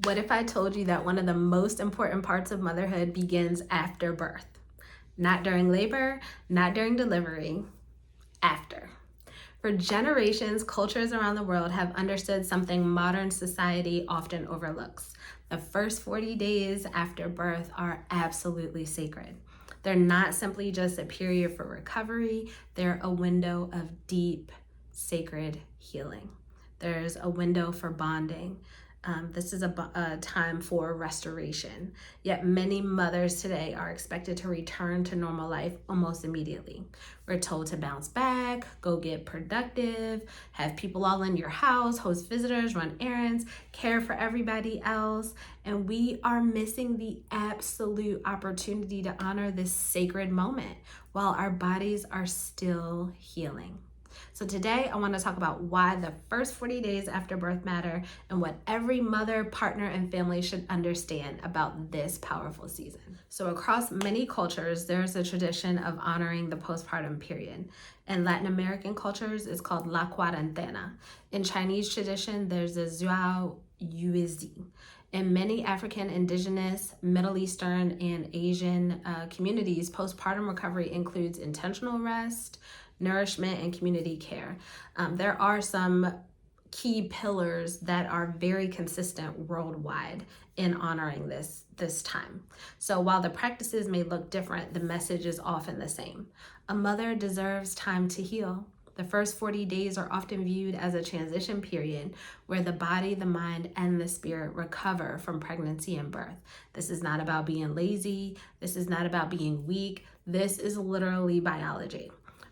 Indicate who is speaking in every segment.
Speaker 1: What if I told you that one of the most important parts of motherhood begins after birth? Not during labor, not during delivery, after. For generations, cultures around the world have understood something modern society often overlooks. The first 40 days after birth are absolutely sacred. They're not simply just a period for recovery, they're a window of deep, sacred healing. There's a window for bonding. This is a time for restoration. Yet many mothers today are expected to return to normal life almost immediately. We're told to bounce back, go get productive, have people all in your house, host visitors, run errands, care for everybody else. And we are missing the absolute opportunity to honor this sacred moment while our bodies are still healing. So today I want to talk about why the first 40 days after birth matter and what every mother, partner, and family should understand about this powerful season. So across many cultures, there's a tradition of honoring the postpartum period. In Latin American cultures, it's called La Cuarentena. In Chinese tradition, there's a Zhuao Yuezi. In many African, Indigenous, Middle Eastern, and Asian communities, postpartum recovery includes intentional rest, nourishment, and community care. There are some key pillars that are very consistent worldwide in honoring this time. So while the practices may look different, the message is often the same. A mother deserves time to heal. The first 40 days are often viewed as a transition period where the body, the mind, and the spirit recover from pregnancy and birth. This is not about being lazy. This is not about being weak. This is literally biology.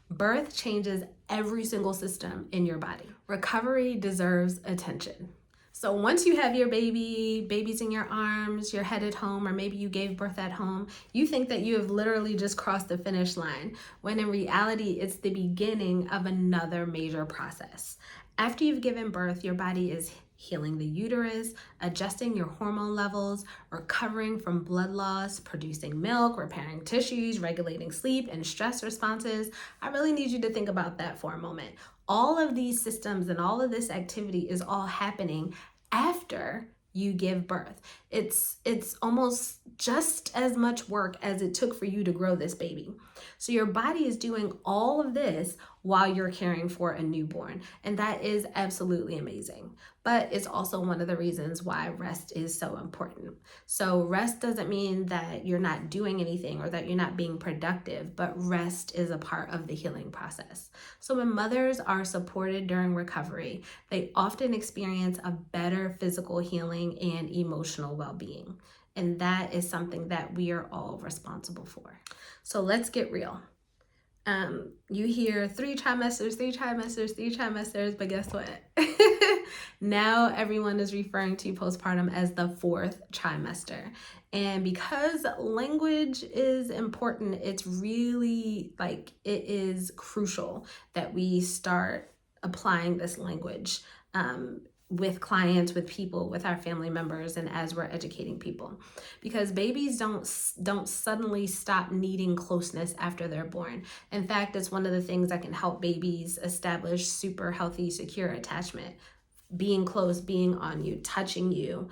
Speaker 1: Birth changes every single system in your body. Recovery deserves attention. So once you have your baby's in your arms, you're headed home, or maybe you gave birth at home, you think that you have literally just crossed the finish line, when in reality, it's the beginning of another major process. After you've given birth, your body is healing the uterus, adjusting your hormone levels, recovering from blood loss, producing milk, repairing tissues, regulating sleep and stress responses. I really need you to think about that for a moment. All of these systems and all of this activity is all happening after you give birth. It's almost just as much work as it took for you to grow this baby. So your body is doing all of this while you're caring for a newborn. And that is absolutely amazing. But it's also one of the reasons why rest is so important. So rest doesn't mean that you're not doing anything or that you're not being productive, but rest is a part of the healing process. So when mothers are supported during recovery, they often experience a better physical healing and emotional well-being. And that is something that we are all responsible for. So let's get real. You hear 3 trimesters, but guess what? Now everyone is referring to postpartum as the 4th trimester. And because language is important, it's really it is crucial that we start applying this language with clients, with people, with our family members, and as we're educating people. Because babies don't suddenly stop needing closeness after they're born. In fact, it's one of the things that can help babies establish super healthy, secure attachment. Being close, being on you, touching you,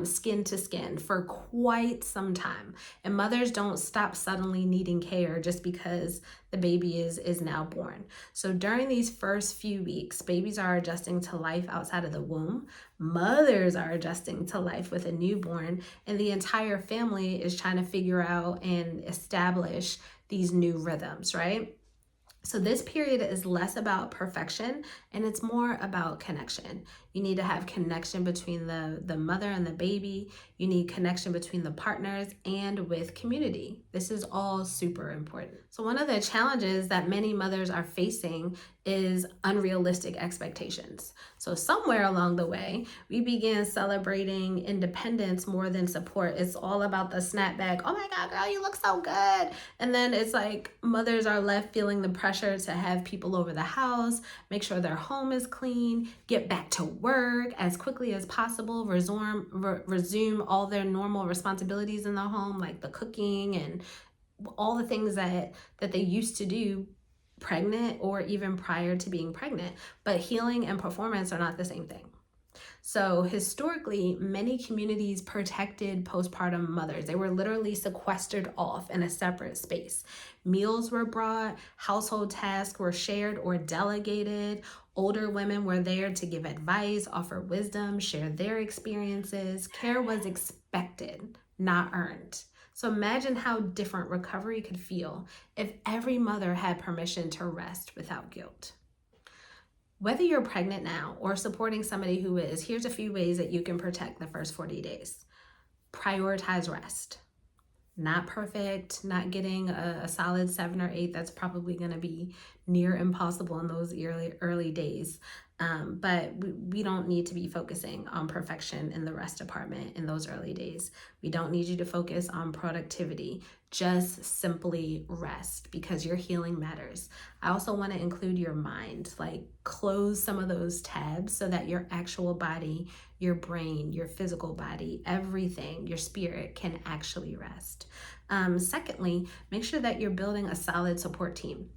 Speaker 1: skin to skin for quite some time. And mothers don't stop suddenly needing care just because the baby is now born. So during these first few weeks, babies are adjusting to life outside of the womb. Mothers are adjusting to life with a newborn, and the entire family is trying to figure out and establish these new rhythms, right? So this period is less about perfection and it's more about connection. You need to have connection between the mother and the baby. You need connection between the partners and with community. This is all super important. So one of the challenges that many mothers are facing is unrealistic expectations. So somewhere along the way, we began celebrating independence more than support. It's all about the snapback. Oh my God, girl, you look so good. And then it's like mothers are left feeling the pressure to have people over the house, make sure their home is clean, get back to work as quickly as possible, resume all their normal responsibilities in the home, like the cooking and all the things that they used to do pregnant or even prior to being pregnant. But healing and performance are not the same thing. So historically, many communities protected postpartum mothers. They were literally sequestered off in a separate space. Meals were brought, household tasks were shared or delegated. Older women were there to give advice, offer wisdom, share their experiences. Care was expected, not earned. So imagine how different recovery could feel if every mother had permission to rest without guilt. Whether you're pregnant now or supporting somebody who is, here's a few ways that you can protect the first 40 days. Prioritize rest. Not perfect, not getting a solid 7 or 8. That's probably going to be near impossible in those early days. But we don't need to be focusing on perfection in the rest department in those early days. We don't need you to focus on productivity. Just simply rest, because your healing matters. I also want to include your mind, like close some of those tabs so that your actual body, your brain, your physical body, everything, your spirit can actually rest. Secondly, make sure that you're building a solid support team.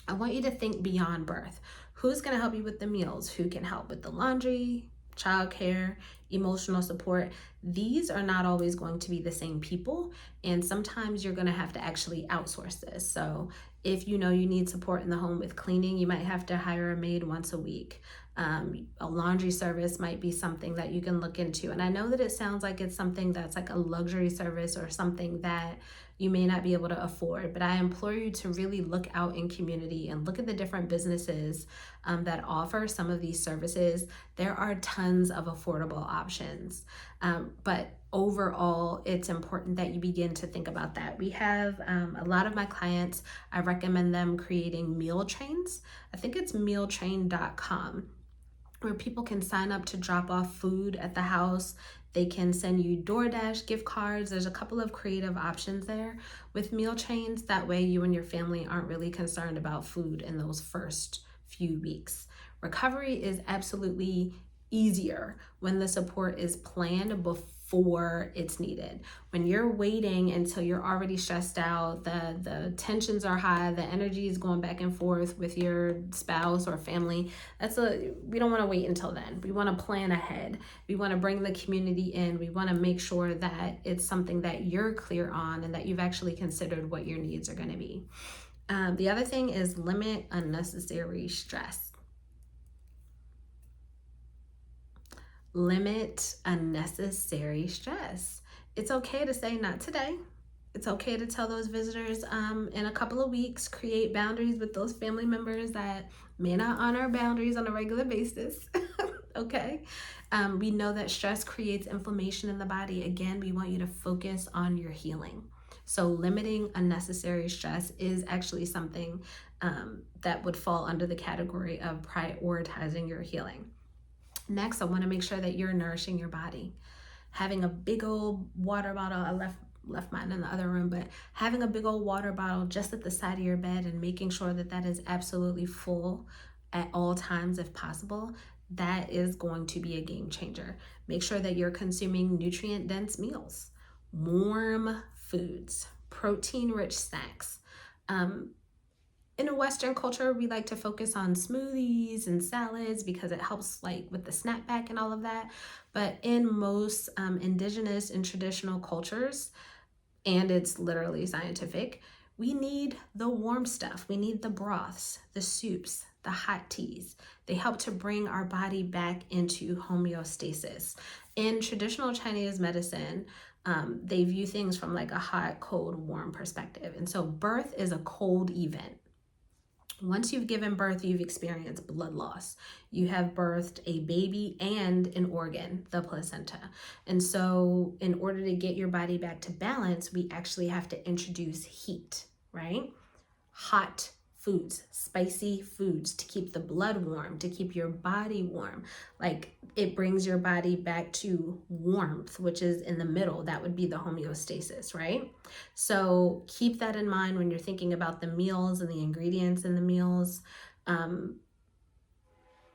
Speaker 1: I want you to think beyond birth. Who's going to help you with the meals? Who can help with the laundry, childcare, emotional support? These are not always going to be the same people, and sometimes you're going to have to actually outsource this. So if you know you need support in the home with cleaning, you might have to hire a maid once a week. A laundry service might be something that you can look into. And I know that it sounds like it's something that's like a luxury service or something that you may not be able to afford, but I implore you to really look out in community and look at the different businesses that offer some of these services. There are tons of affordable options, but overall, it's important that you begin to think about that. We have a lot of my clients, I recommend them creating meal trains. I think it's mealtrain.com, where people can sign up to drop off food at the house. They can send you DoorDash gift cards. There's a couple of creative options there with meal trains. That way you and your family aren't really concerned about food in those first few weeks. Recovery is absolutely easier when the support is planned before it's needed. When you're waiting until you're already stressed out, the tensions are high, the energy is going back and forth with your spouse or family, we don't want to wait until then. We want to plan ahead. We want to bring the community in. We want to make sure that it's something that you're clear on and that you've actually considered what your needs are going to be. The other thing is limit unnecessary stress. Limit unnecessary stress. It's okay to say not today. It's okay to tell those visitors in a couple of weeks. Create boundaries with those family members that may not honor boundaries on a regular basis. Okay? We know that stress creates inflammation in the body. Again, we want you to focus on your healing. So limiting unnecessary stress is actually something that would fall under the category of prioritizing your healing. Next, I want to make sure that you're nourishing your body. Having a big old water bottle, I left mine in the other room, but having a big old water bottle just at the side of your bed and making sure that that is absolutely full at all times if possible, that is going to be a game changer. Make sure that you're consuming nutrient-dense meals, warm foods, protein-rich snacks. In a Western culture, we like to focus on smoothies and salads because it helps like with the snapback and all of that. But in most indigenous and traditional cultures, and it's literally scientific, we need the warm stuff. We need the broths, the soups, the hot teas. They help to bring our body back into homeostasis. In traditional Chinese medicine, they view things from like a hot, cold, warm perspective. And so birth is a cold event. Once you've given birth, you've experienced blood loss. You have birthed a baby and an organ, the placenta. And so in order to get your body back to balance, we actually have to introduce heat, right? Hot foods, spicy foods to keep the blood warm, to keep your body warm. Like it brings your body back to warmth, which is in the middle. That would be the homeostasis, right? So keep that in mind when you're thinking about the meals and the ingredients in the meals.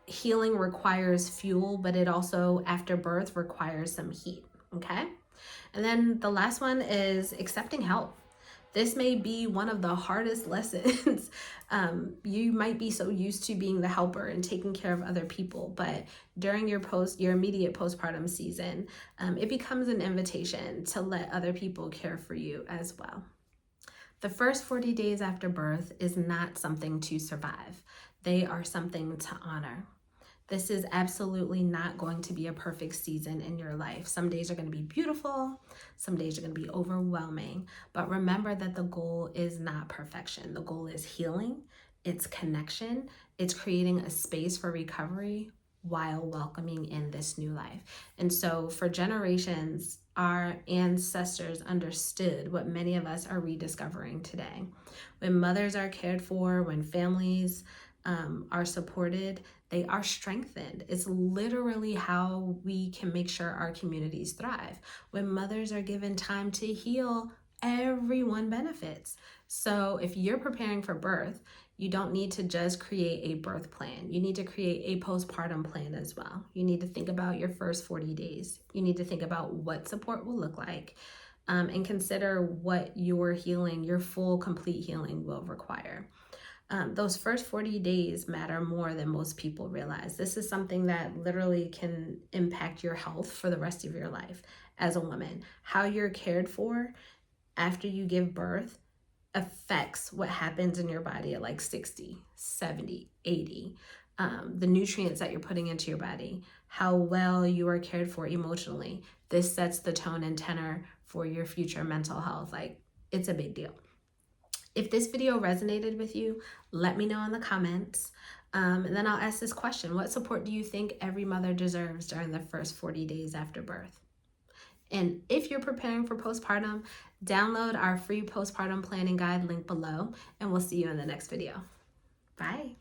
Speaker 1: Healing requires fuel, but it also, after birth, requires some heat, okay? And then the last one is accepting help. This may be one of the hardest lessons. You might be so used to being the helper and taking care of other people, but during your immediate postpartum season, it becomes an invitation to let other people care for you as well. The first 40 days after birth is not something to survive. They are something to honor. This is absolutely not going to be a perfect season in your life. Some days are going to be beautiful, some days are going to be overwhelming, but remember that the goal is not perfection. The goal is healing, it's connection, it's creating a space for recovery while welcoming in this new life. And so for generations, our ancestors understood what many of us are rediscovering today. When mothers are cared for, when families are supported, they are strengthened. It's literally how we can make sure our communities thrive. When mothers are given time to heal, everyone benefits. So if you're preparing for birth, you don't need to just create a birth plan. You need to create a postpartum plan as well. You need to think about your first 40 days. You need to think about what support will look like, and consider what your healing, your full, complete healing will require. Those first 40 days matter more than most people realize. This is something that literally can impact your health for the rest of your life as a woman. How you're cared for after you give birth affects what happens in your body at like 60, 70, 80. The nutrients that you're putting into your body, how well you are cared for emotionally. This sets the tone and tenor for your future mental health. Like, it's a big deal. If this video resonated with you, let me know in the comments. And then I'll ask this question: what support do you think every mother deserves during the first 40 days after birth? And if you're preparing for postpartum, download our free postpartum planning guide link below, and we'll see you in the next video. Bye.